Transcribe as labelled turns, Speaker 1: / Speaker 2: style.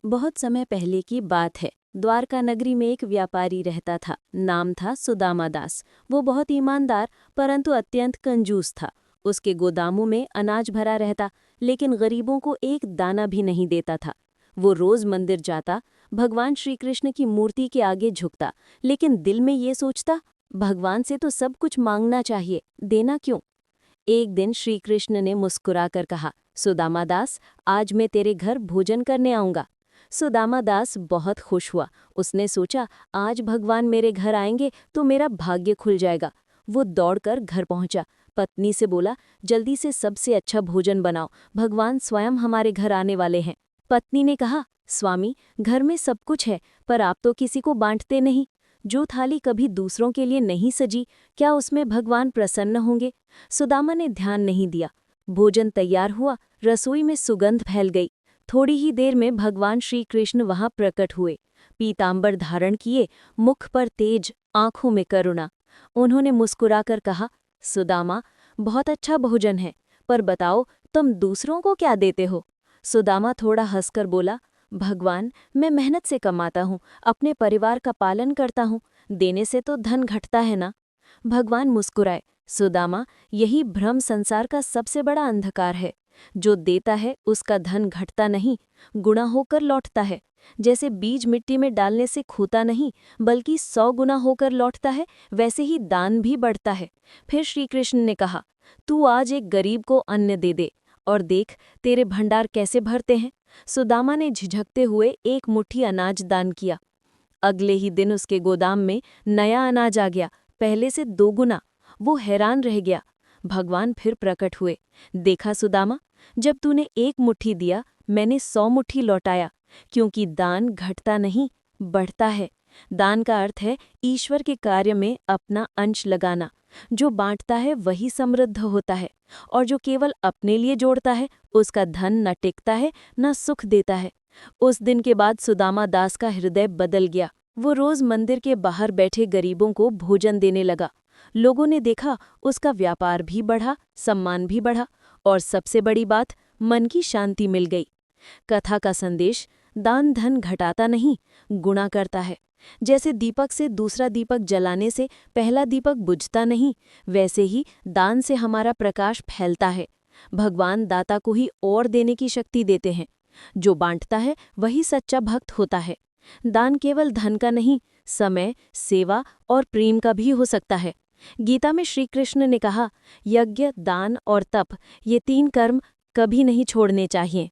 Speaker 1: बहुत समय पहले की बात है। द्वारका नगरी में एक व्यापारी रहता था। नाम था सुदामा दास। वो बहुत ईमानदार परंतु अत्यंत कंजूस था। उसके गोदामों में अनाज भरा रहता, लेकिन गरीबों को एक दाना भी नहीं देता था। वो रोज मंदिर जाता, भगवान श्री कृष्ण की मूर्ति के आगे झुकता, लेकिन दिल में ये सोचता, भगवान से तो सब कुछ मांगना चाहिए, देना क्यों। एक दिन श्री कृष्ण ने मुस्कुराकर कहा, सुदामा दास, आज मैं तेरे घर भोजन करने आऊंगा। सुदामा दास बहुत खुश हुआ। उसने सोचा, आज भगवान मेरे घर आएंगे तो मेरा भाग्य खुल जाएगा। वो दौड़कर घर पहुंचा। पत्नी से बोला, जल्दी से सबसे अच्छा भोजन बनाओ, भगवान स्वयं हमारे घर आने वाले हैं। पत्नी ने कहा, स्वामी, घर में सब कुछ है, पर आप तो किसी को बांटते नहीं। जो थाली कभी दूसरों के लिए नहीं सजी, क्या उसमें भगवान प्रसन्न होंगे। सुदामा ने ध्यान नहीं दिया। भोजन तैयार हुआ, रसोई में सुगंध फैल गई। थोड़ी ही देर में भगवान श्री कृष्ण वहां प्रकट हुए। पीतांबर धारण किए, मुख पर तेज, आंखों में करुणा। उन्होंने मुस्कुराकर कहा, सुदामा, बहुत अच्छा भोजन है, पर बताओ तुम दूसरों को क्या देते हो। सुदामा थोड़ा हंसकर बोला, भगवान, मैं मेहनत से कमाता हूँ, अपने परिवार का पालन करता हूँ, देने से तो धन घटता है ना। भगवान मुस्कुराए, सुदामा, यही भ्रम संसार का सबसे बड़ा अंधकार है। जो देता है उसका धन घटता नहीं, गुणा होकर लौटता है। जैसे बीज मिट्टी में डालने से खोता नहीं, बल्कि 100 गुना होकर लौटता है, वैसे ही दान भी बढ़ता है। फिर श्री कृष्ण ने कहा, तू आज एक गरीब को अन्न दे दे, और देख तेरे भंडार कैसे भरते हैं। सुदामा ने झिझकते हुए एक मुट्ठी अनाज दान किया। अगले ही दिन उसके गोदाम में नया अनाज आ गया, पहले से 2 गुना। वो हैरान रह गया। भगवान फिर प्रकट हुए। देखा सुदामा, जब तूने 1 मुट्ठी दिया, मैंने 100 मुट्ठी लौटाया, क्योंकि दान घटता नहीं, बढ़ता है। दान का अर्थ है ईश्वर के कार्य में अपना अंश लगाना। जो बांटता है वही समृद्ध होता है, और जो केवल अपने लिए जोड़ता है, उसका धन न टिकता है न सुख देता है। उस दिन के बाद सुदामा दास का हृदय बदल गया। वो रोज मंदिर के बाहर बैठे गरीबों को भोजन देने लगा। लोगों ने देखा, उसका व्यापार भी बढ़ा, सम्मान भी बढ़ा, और सबसे बड़ी बात, मन की शांति मिल गई। कथा का संदेश, दान धन घटाता नहीं, गुणा करता है। जैसे दीपक से दूसरा दीपक जलाने से पहला दीपक बुझता नहीं, वैसे ही दान से हमारा प्रकाश फैलता है। भगवान दाता को ही और देने की शक्ति देते हैं। जो बांटता है वही सच्चा भक्त होता है। दान केवल धन का नहीं, समय, सेवा और प्रेम का भी हो सकता है। गीता में श्री कृष्ण ने कहा, यज्ञ, दान और तप, ये 3 कर्म कभी नहीं छोड़ने चाहिए।